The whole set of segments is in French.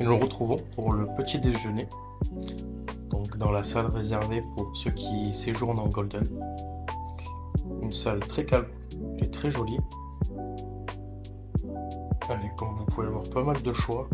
et nous nous retrouvons pour le petit déjeuner, donc dans la salle réservée pour ceux qui séjournent en Golden. Une salle très calme et très jolie, avec, comme vous pouvez le voir, pas mal de choix.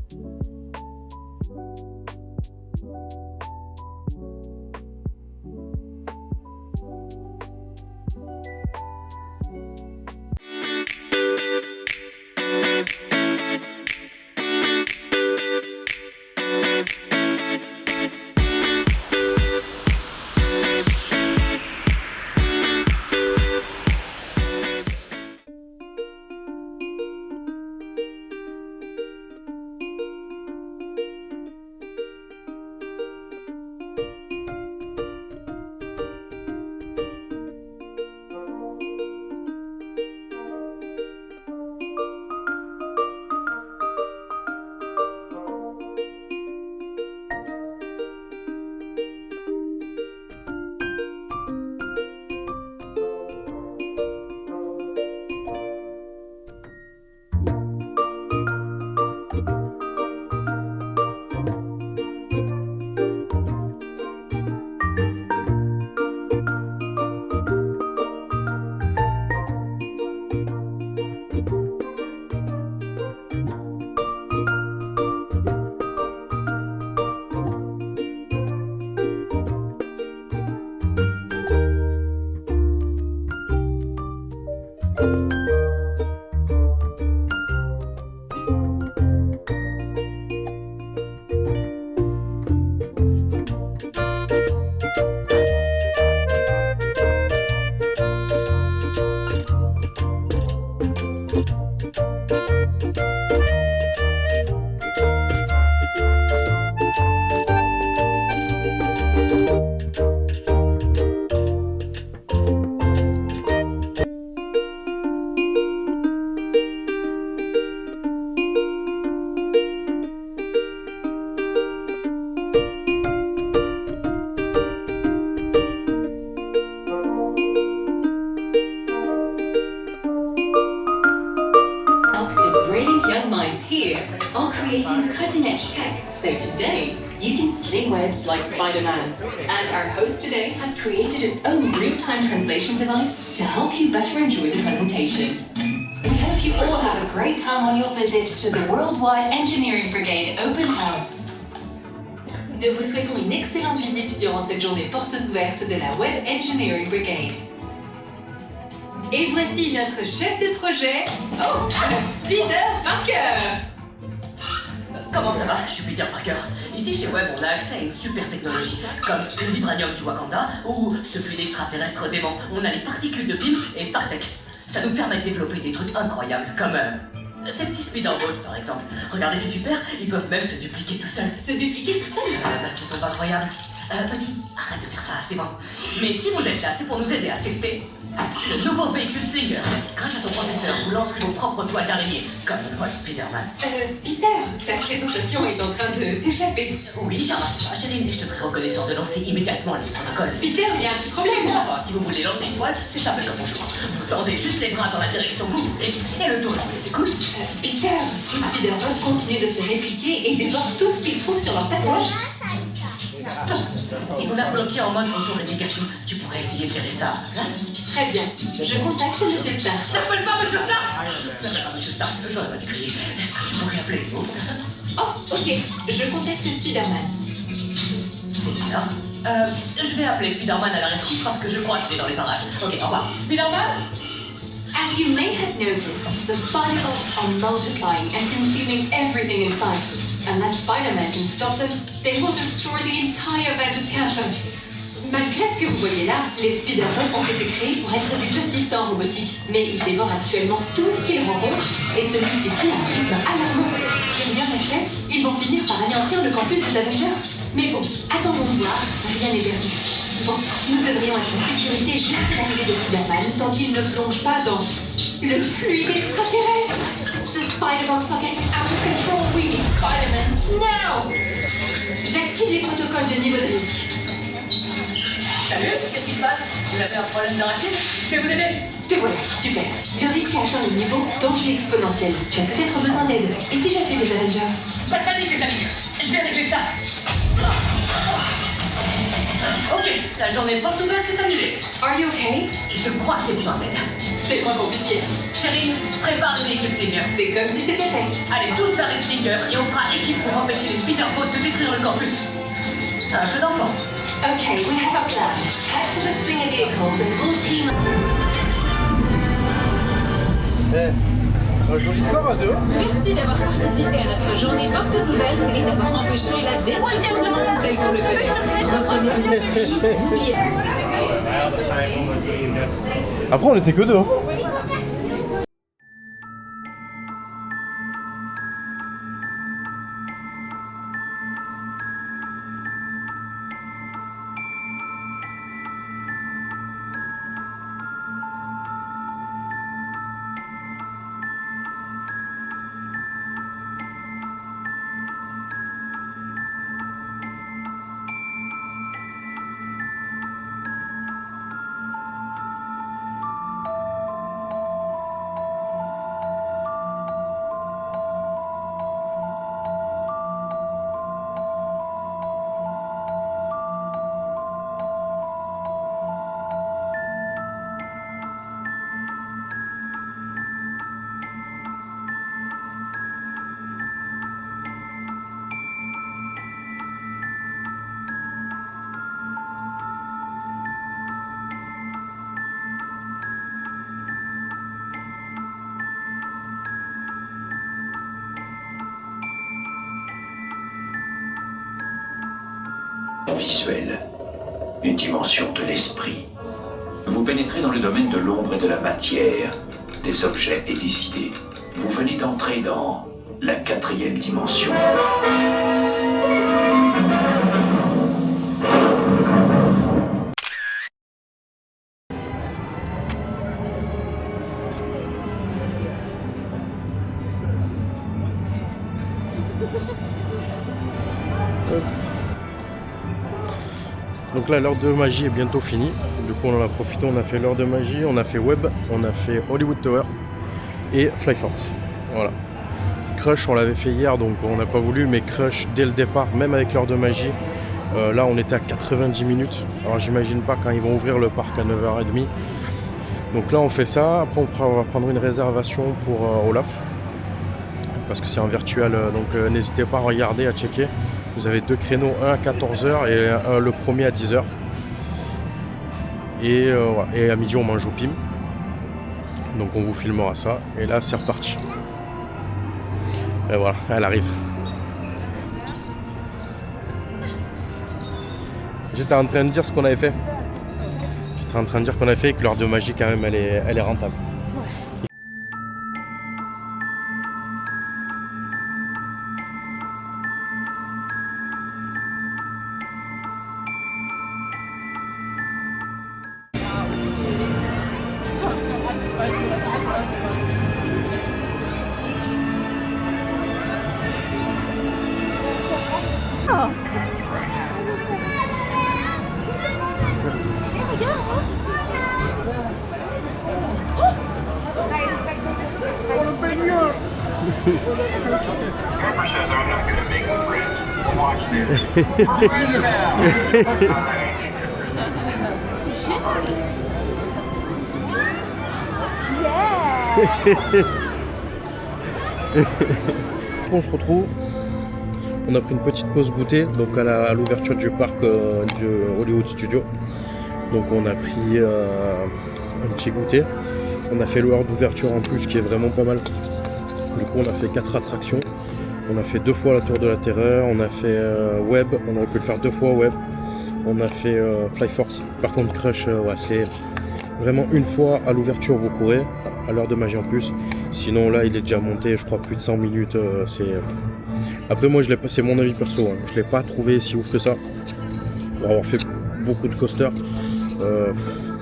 Are creating cutting-edge tech, so today you can sling webs like Spider-Man. And our host today has created his own real-time translation device to help you better enjoy the presentation. We hope you all have a great time on your visit to the Worldwide Engineering Brigade Open House. Nous vous souhaitons une excellente visite durant cette journée portes ouvertes de la Web Engineering Brigade. Et voici notre chef de projet, Peter Parker. Comment ça va? Je suis Peter Parker. Ici chez Web, on a accès à une super technologie, comme le vibranium du Wakanda ou ce fluide extraterrestre dément. On a les particules de PIM et StarTech. Ça nous permet de développer des trucs incroyables, comme ces petits speederboats par exemple. Regardez, c'est super, ils peuvent même se dupliquer tout seuls. Se dupliquer tout seul? Parce qu'ils sont incroyables. Petit, arrête de faire ça, c'est bon. Mais si vous êtes là, c'est pour nous aider à tester le nouveau véhicule Slinger. Grâce à son processeur, vous lancerez vos propres toiles d'araignée, comme votre Spider-Man. Peter, ta présentation est en train de t'échapper. Oui, Charles, chérie, je te serais reconnaissant de lancer immédiatement les protocoles. Peter, il y a un petit problème là. Si vous voulez lancer une toile, c'est simple comme bonjour. Vous tendez juste les bras dans la direction que vous voulez, et le dos là, c'est cool. Peter, si Spider-Man continue de se répliquer et dévore tout ce qu'il trouve sur leur passage. Ils ont l'air bloqués en mode auto-réplication. Tu pourrais essayer de gérer ça à la place. Très bien, je contacte Monsieur Stark. N'appelle pas Monsieur Stark! N'appelle pas Monsieur Stark, j'aurais pas dû crier. Est-ce que tu pourrais appeler une autre personne? Oh, ok, je contacte Spider-Man. C'est bizarre. Je vais appeler Spider-Man à la rescousse parce que je crois qu'il est dans les parages. Ok, au revoir. Spider-Man! As you may have noticed, the Spider-Bots are multiplying and consuming everything in sight. Unless Spider-Man can stop them, they will destroy the entire Avengers campus. Malgré ce que vous voyez là, les Spider-Bots ont été créés pour être des assistants robotiques, mais ils dévorent actuellement tout ce qu'ils rencontrent et se multiplient à un rythme alarmant. Si rien n'est fait, ils vont finir par anéantir le campus des Avengers. Mais bon, attendons de voir, rien n'est perdu. Bon, nous devrions être en sécurité jusqu'à l'arrivée de Spider-Man tant qu'il ne plonge pas dans le fluide extraterrestre. The Spider-Bots are getting out of control. We need Spider-Man now. J'active les protocoles de niveau de risque. Salut, qu'est-ce qui se passe? Vous avez un problème de racine? Je vais vous aider. Te voilà, super. Le risque a atteint le niveau danger exponentiel. Tu as peut-être besoin d'aide. Et si j'appelais les Avengers? Pas de panique les amis, je vais régler ça. Ok, la journée porte ouverte est annulée. Are you okay? Je crois que j'ai besoin d'aide. C'est pas compliqué. Chérie, prépare le véhicule slinger. C'est comme si c'était fait. Allez tous vers les slingers et on fera équipe pour empêcher les speederboats de détruire le campus. C'est un jeu d'enfant. Okay, we have a plan. Head to the slinger vehicles and we'll team up. Un joli score à 2. Merci d'avoir participé à notre journée portes ouvertes et d'avoir empêché la destruction du monde tel qu'on le connaît. Reprenez vos esprits, n'oubliez pas. Après, on était que 2. Hein. Visuel, une dimension de l'esprit. Vous pénétrez dans le domaine de l'ombre et de la matière, des objets et des idées. Vous venez d'entrer dans la 4e dimension. Donc là, l'heure de magie est bientôt finie. Du coup, on en a profité, on a fait l'heure de magie, on a fait Web, on a fait Hollywood Tower et Flyforce. Voilà. Crush, on l'avait fait hier, donc on n'a pas voulu, mais Crush, dès le départ, même avec l'heure de magie, là, on était à 90 minutes. Alors, j'imagine pas quand ils vont ouvrir le parc à 9h30. Donc là, on fait ça. Après, on va prendre une réservation pour Olaf, parce que c'est en virtuel, donc n'hésitez pas à regarder, à checker. Vous avez 2 créneaux, un à 14h et le premier à 10h. Et, voilà. Et à midi on mange au PIM. Donc on vous filmera ça. Et là c'est reparti. Et voilà, elle arrive. J'étais en train de dire ce qu'on avait fait. J'étais en train de dire qu'on avait fait et que l'heure de magie quand même elle est rentable. On se retrouve. On a pris une petite pause goûter donc à l'ouverture du parc du Hollywood Studio. Donc on a pris un petit goûter. On a fait l'heure d'ouverture en plus qui est vraiment pas mal. Du coup on a fait 4 attractions. On a fait 2 fois la tour de la terreur. On a fait Web. On aurait pu le faire 2 fois Web. On a fait Flyforce. Par contre Crush, ouais, c'est vraiment une fois à l'ouverture vous courez. À l'heure de magie en plus. Sinon là il est déjà monté je crois plus de 100 minutes. Après moi je l'ai pas, c'est mon avis perso. Hein. Je l'ai pas trouvé si ouf que ça. Pour avoir fait beaucoup de coasters.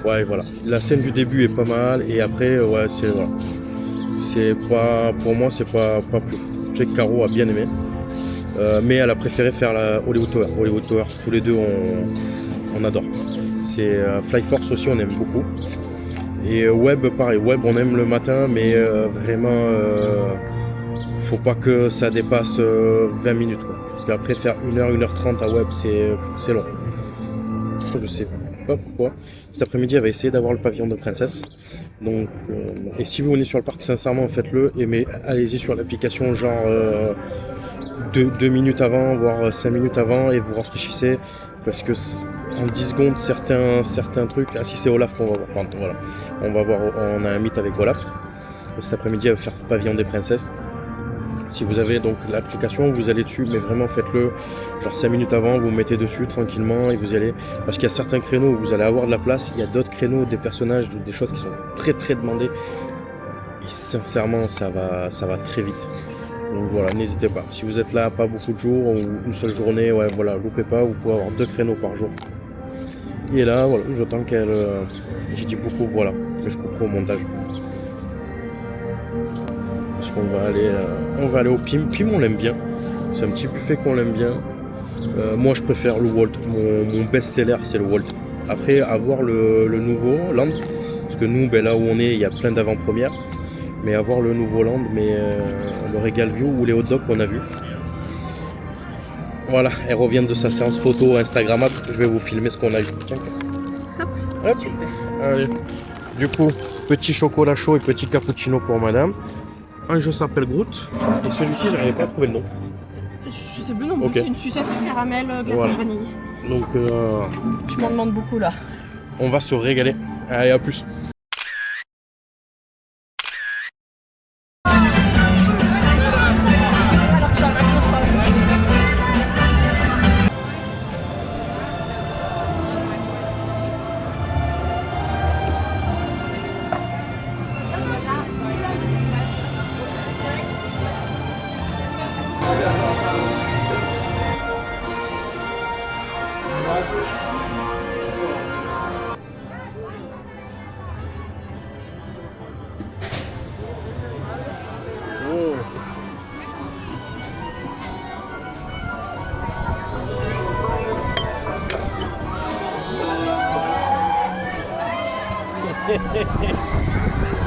Ouais voilà. La scène du début est pas mal et après ouais c'est pas. Pour moi c'est pas plus fou. Je sais que Caro a bien aimé. Mais elle a préféré faire la Hollywood Tower. Hollywood Tower, tous les deux on adore. C'est Flyforce aussi on aime beaucoup. Et Web pareil, Web on aime le matin mais vraiment faut pas que ça dépasse 20 minutes quoi. Parce qu'après faire 1h, 1h30 à web c'est long. Je sais pas pourquoi. Cet après-midi j'avais essayé d'avoir le pavillon de princesse. Donc et si vous venez sur le parc sincèrement faites-le mais allez-y sur l'application genre 2 minutes avant, voire 5 minutes avant et vous rafraîchissez parce que en 10 secondes certains trucs. Ah si c'est Olaf qu'on va voir, pardon, voilà. On a un meet avec Olaf. Cet après-midi, elle va faire le pavillon des princesses. Si vous avez donc l'application, vous allez dessus, mais vraiment faites-le genre 5 minutes avant, vous mettez dessus tranquillement et vous y allez. Parce qu'il y a certains créneaux où vous allez avoir de la place, il y a d'autres créneaux, des personnages, des choses qui sont très très demandées. Et sincèrement, ça va très vite. Donc voilà, n'hésitez pas. Si vous êtes là, pas beaucoup de jours ou une seule journée, ouais voilà, loupez pas, vous pouvez avoir 2 créneaux par jour. Et là, voilà, j'attends qu'elle. J'ai dit beaucoup, voilà, mais je couperai au montage. Parce qu'on va aller au PIM. PIM, on l'aime bien. C'est un petit buffet qu'on l'aime bien. Moi, je préfère le Walt. Mon best-seller, c'est le Walt. Après, avoir le nouveau Land. Parce que nous, ben, là où on est, il y a plein d'avant-premières. Mais avoir le nouveau Land, mais le Regal View ou les hot dogs qu'on a vus. Voilà, elle revient de sa séance photo Instagrammable. Je vais vous filmer ce qu'on a vu. Hop. Super. Allez. Du coup, petit chocolat chaud et petit cappuccino pour madame. Un jeu s'appelle Groot. Et celui-ci, j'arrivais pas à trouver le nom. Je sais plus non plus, Ok. c'est une sucette de caramel glacée Voilà. vanille. Donc, Je m'en demande beaucoup là. on va se régaler. Allez, à plus.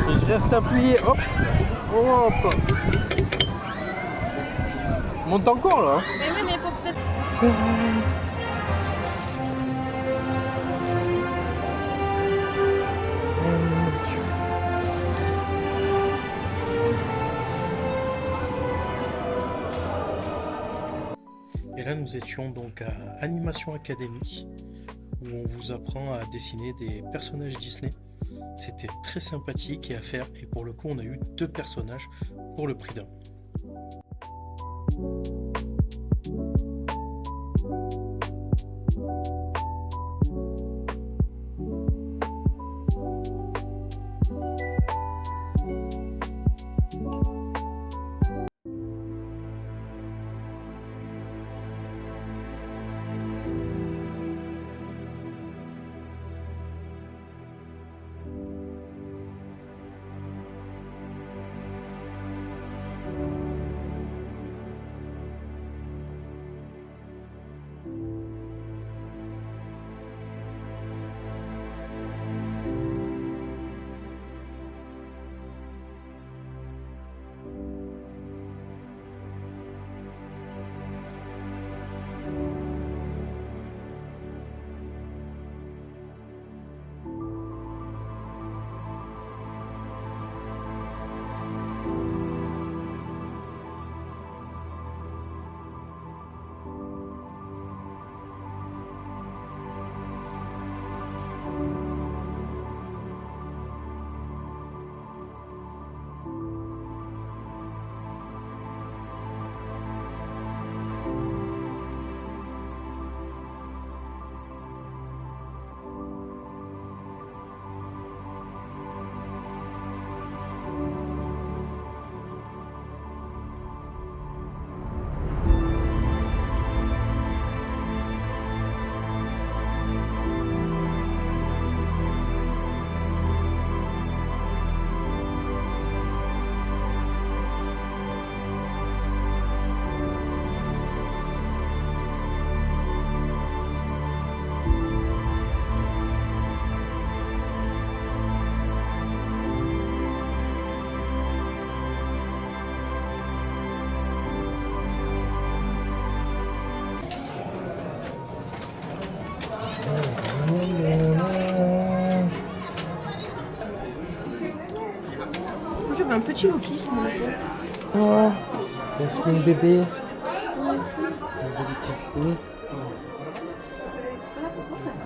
Je reste appuyé, hop, hop. Monte encore là. Mais oui, mais il faut peut-être. Et là, nous étions donc à Animation Academy, où on vous apprend à dessiner des personnages Disney. C'était très sympathique et à faire, et pour le coup, on a eu 2 personnages pour le prix d'un. avait un petit Loki sur mon dos. Oh, Yasmine bébé. Un petit coup.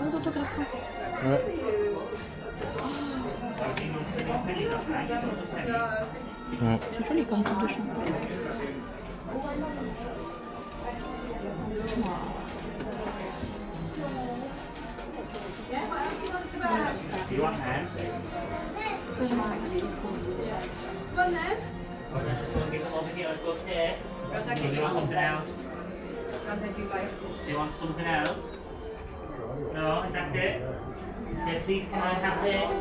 Un d'autographe princesse. Ouais. C'est joli comme coupe de chambre. Do you want something else? No, is that it? Say, please, can I have this?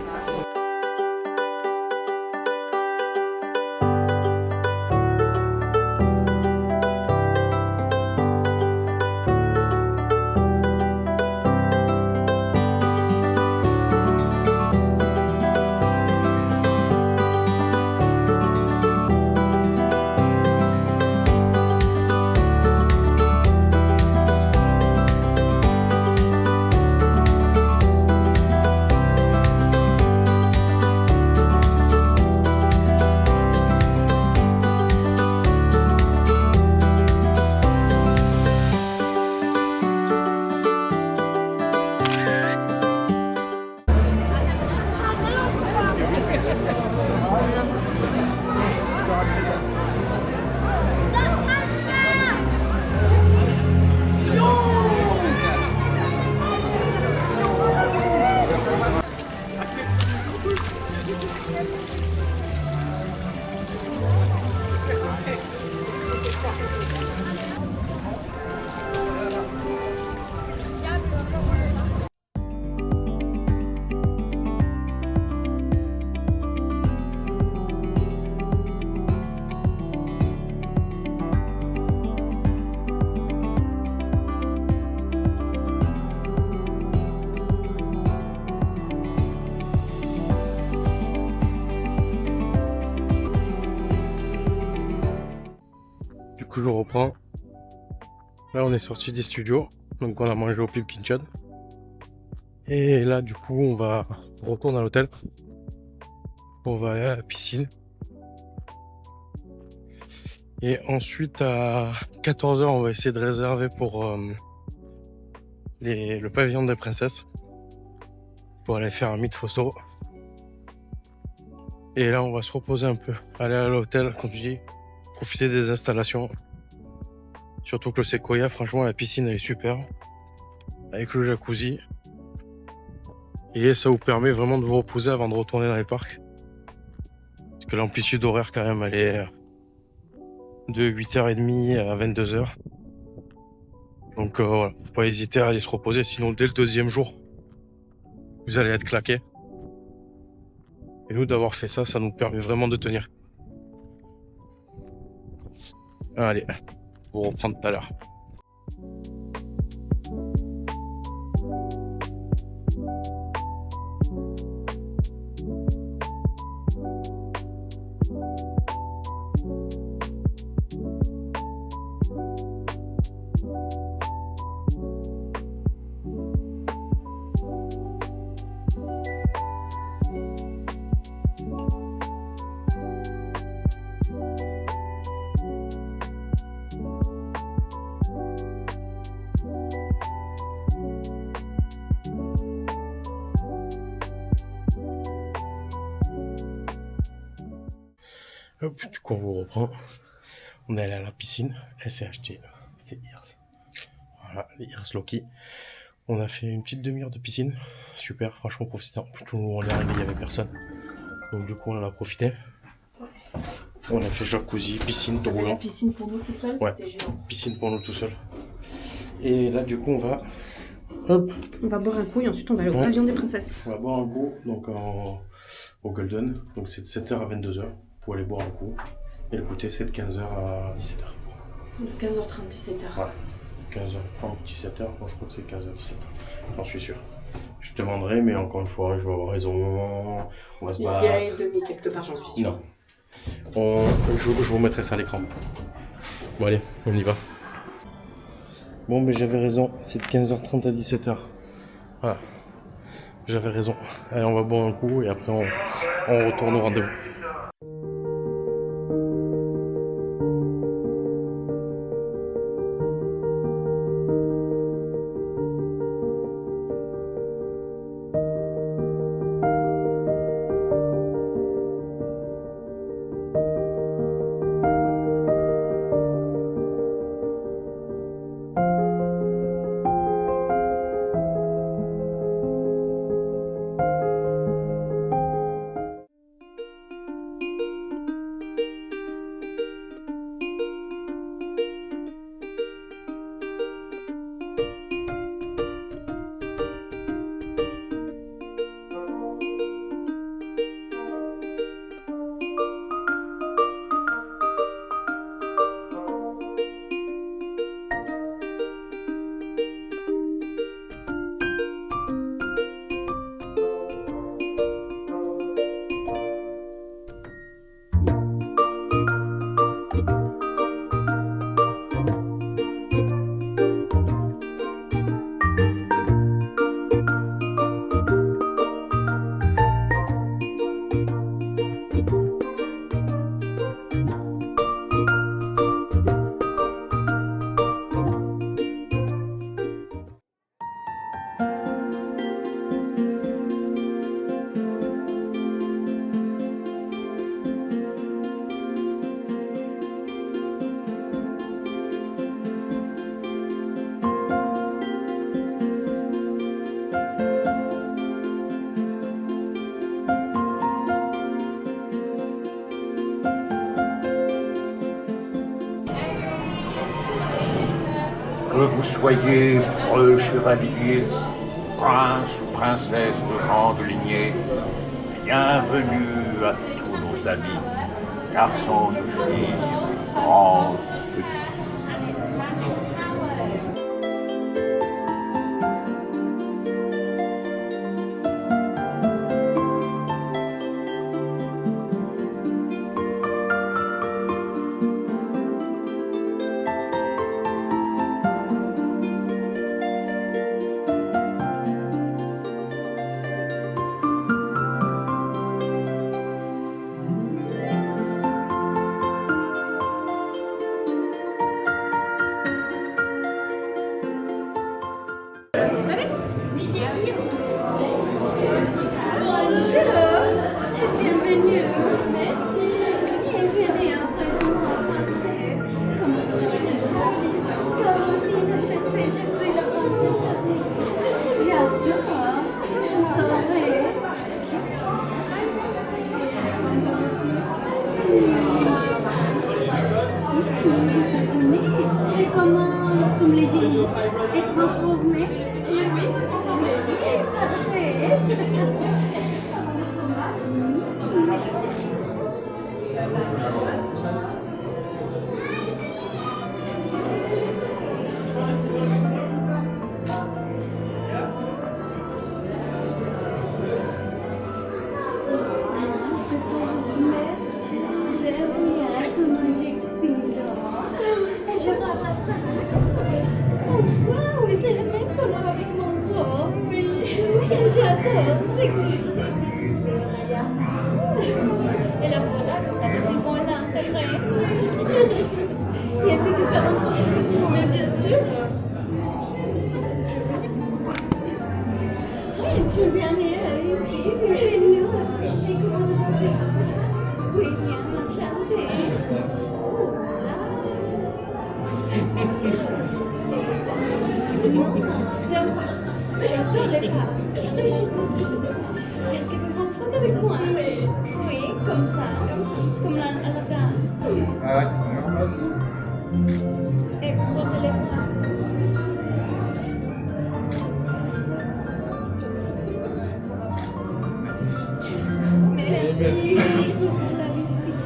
Du coup, je reprends. Là, on est sorti des studios. Donc, on a mangé au Pip Kitchen. Et là, du coup, on va retourner à l'hôtel. On va aller à la piscine. Et ensuite, à 14h, on va essayer de réserver pour le pavillon des princesses. Pour aller faire un meet photo. Et là, on va se reposer un peu. Aller à l'hôtel, comme je dis. Profiter des installations. Surtout que le Sequoia, franchement, la piscine, elle est super. Avec le jacuzzi. Et ça vous permet vraiment de vous reposer avant de retourner dans les parcs. Parce que l'amplitude horaire, quand même, elle est de 8h30 à 22h. Donc voilà, faut pas hésiter à aller se reposer. Sinon, dès le deuxième jour, vous allez être claqué. Et nous, d'avoir fait ça, ça nous permet vraiment de tenir. Allez, on reprend tout à l'heure. Hop, du coup on vous reprend. On est allé à la piscine. Elle s'est acheté. C'est Ears. Voilà, les Ears Loki. On a fait une petite demi-heure de piscine. Super, franchement profité. En plus tout le monde est arrivé, il n'y avait personne. Donc du coup on en a profité. On a fait jacuzzi, piscine, tout roulant. Piscine pour nous tout seul, ouais. C'était géant. Piscine pour nous tout seul. Et là du coup on va. Hop. On va boire un coup et ensuite on va aller au pavillon des princesses. On va boire un coup donc au Golden. Donc c'est de 7h à 22h pour aller boire un coup. Et le goûter c'est de 15h à 17h. De 15h30, 17h. Voilà. 15h30, 17h. Moi je crois que c'est 15h, 17h. J'en suis sûr. Je te demanderai, mais encore une fois, je vais avoir raison. On va se battre. Il y a une demi quelque part, j'en suis sûr. Non. Je vous mettrai ça à l'écran. Bon allez, on y va. Bon mais j'avais raison, c'est de 15h30 à 17h. Voilà. J'avais raison. Allez, on va boire un coup et après on retourne au rendez-vous. Soyez preux chevaliers, princes ou princesses de grande lignée, bienvenue à tous nos amis, garçons ou filles, grands ou petits. Bienvenue. Merci. Bienvenue après tout en français. Comme Caroline Chanté, je suis la princesse Jasmine. J'adore. Je saurais. Je connais. C'est comme les génies. Et transformé. Oui. Parfait. Oui, c'est le même couleur avec mon robe. Oui, j'adore. C'est super. Et la voilà, comme la plus grande là, c'est vrai. Et est-ce que tu fais un peu avec moi? Mais bien sûr. Oui, tu viens ici. Bienvenue. Et comment tu t'appelles? Oui, bien, enchantée. Non, c'est un pas. J'adore les pas. Est-ce que vous faites photo avec moi? Oui, comme ça. Comme à la dame. Ah, non, vas-y. Et croisez les bras. Merci pour la visite.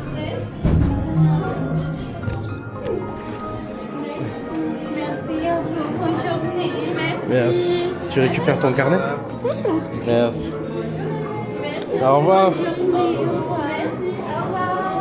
Merci à vous. Bonne journée. Merci. Tu récupères ton carnet? Merci. Au revoir. Bonne journée. Au revoir. Au revoir.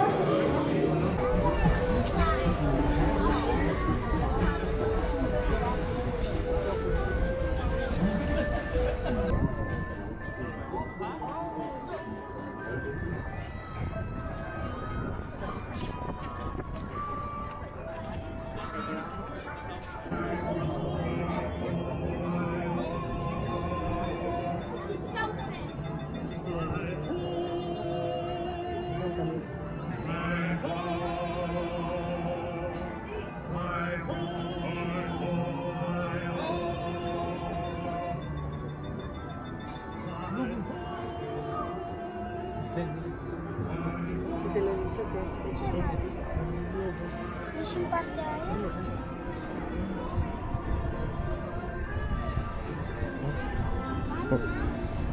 Deixa-me partilhar.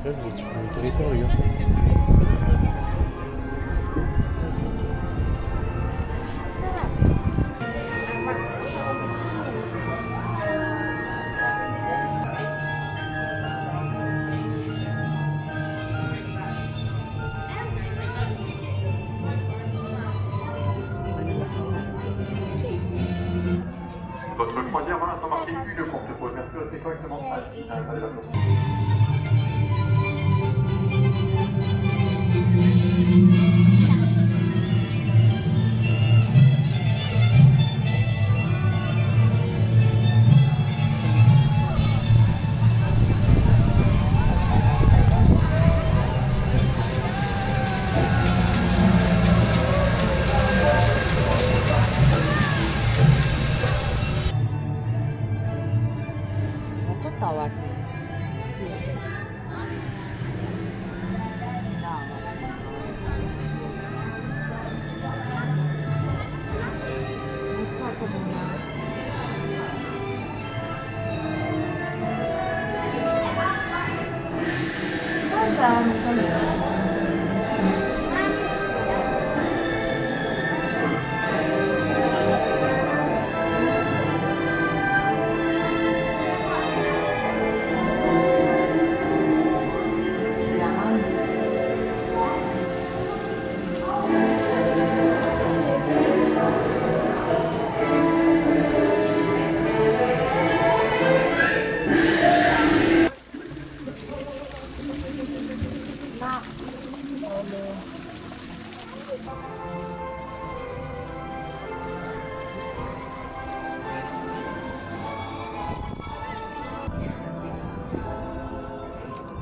Vous êtes sur le territoire, les gars. Votre croisière va s'embarquer depuis le compte pause. Merci de rester correctement assis à la place. Che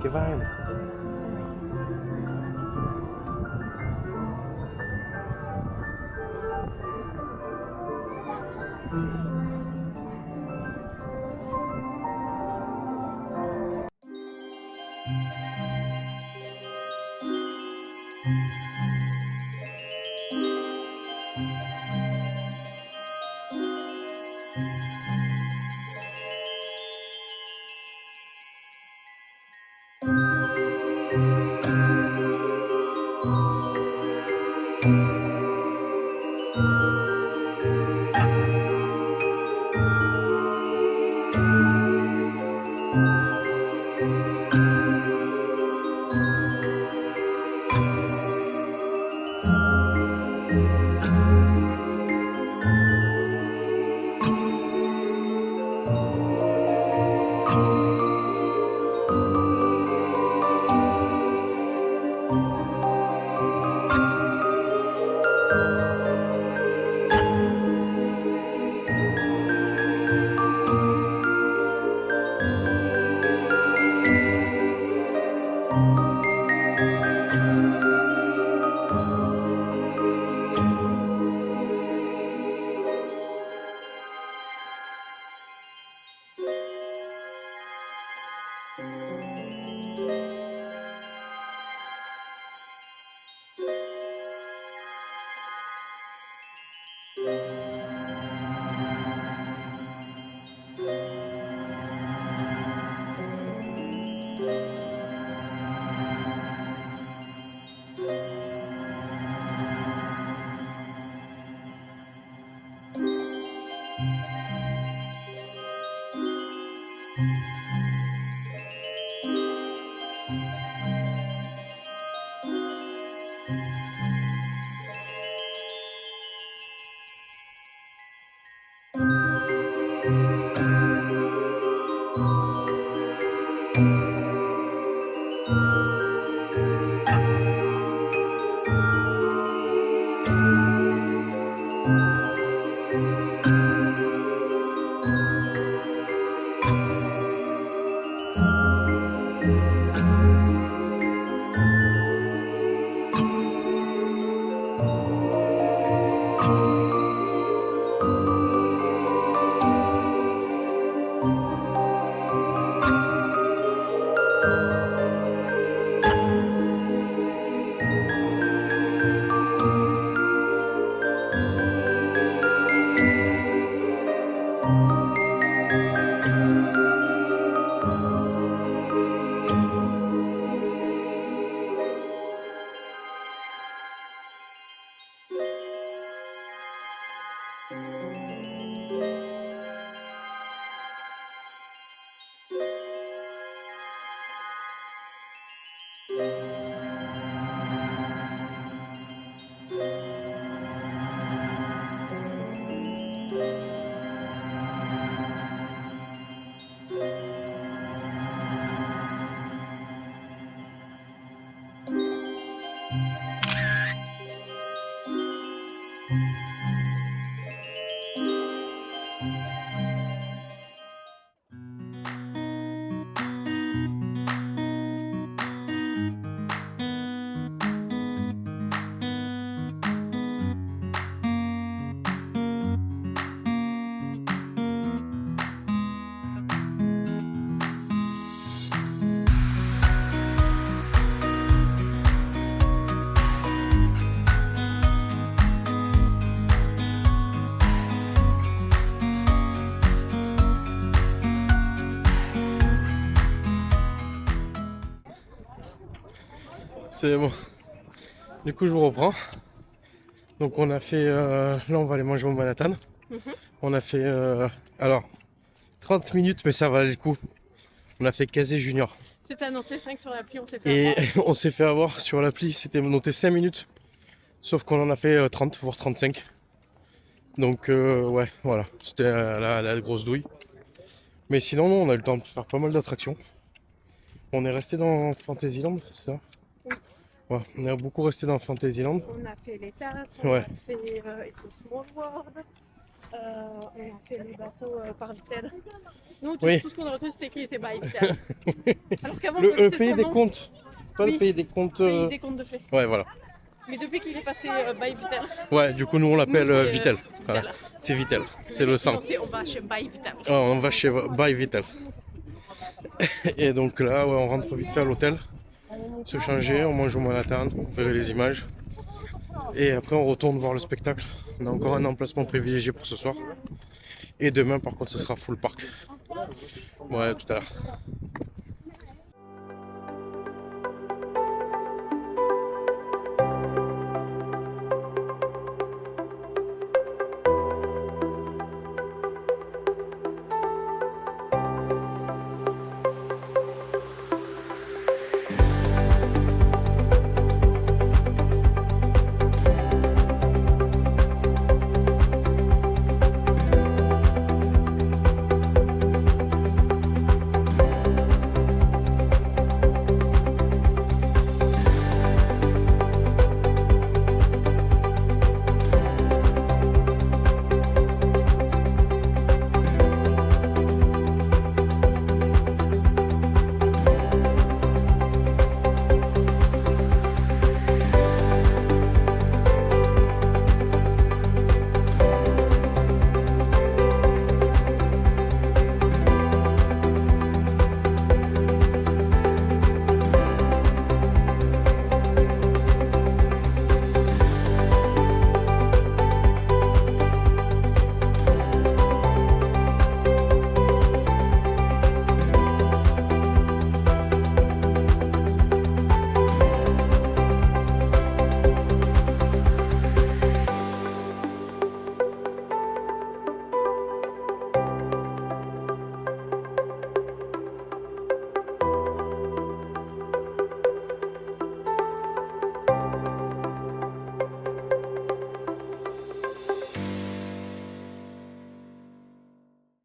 vai? C'est bon. Du coup, je vous reprends. Donc, on a fait. Là, on va aller manger au Manhattan. On a fait. Alors, 30 minutes, mais ça valait le coup. On a fait Casé Junior. C'était annoncé 5 sur l'appli, on s'est fait Et on s'est fait avoir sur l'appli. C'était noté 5 minutes. Sauf qu'on en a fait 30, voire 35. Donc, ouais, voilà. C'était la grosse douille. Mais sinon, non, on a eu le temps de faire pas mal d'attractions. On est resté dans Fantasyland, c'est ça? Oui. Ouais, on est beaucoup resté dans Fantasyland. On a fait les tasses, on Ouais. a fait Small World, on a fait les bateaux par Vitel. Nous, Oui. tout ce qu'on a retenu, c'était qu'il était by Vitel. Alors qu'avant, on Le connaissait pays son des nom. comptes. C'est pas Oui. le pays des comptes. Pays des contes de fées. Ouais, voilà. Mais depuis qu'il est passé by Vitel. Ouais, du coup, nous on l'appelle Nous, c'est, Vitel. c'est Voilà. Vitel. C'est Vitel, c'est le sang. On va chez by Vitel. Ah, on va chez By Vitel. Et donc là, ouais, on rentre vite fait à l'hôtel, se changer, on mange au Manhattan, vous verrez les images. Et après, on retourne voir le spectacle. On a encore un emplacement privilégié pour ce soir. Et demain, par contre, ce sera full park. Ouais, tout à l'heure.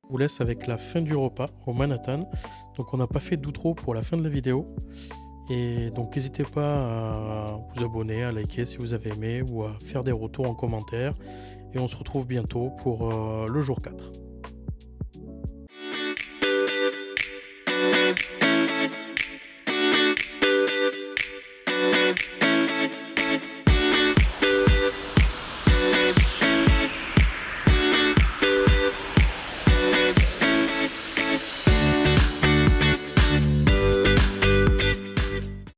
Je vous laisse avec la fin du repas au Manhattan. Donc on n'a pas fait d'outro pour la fin de la vidéo. Et donc n'hésitez pas à vous abonner, à liker si vous avez aimé ou à faire des retours en commentaire. Et on se retrouve bientôt pour le jour 4.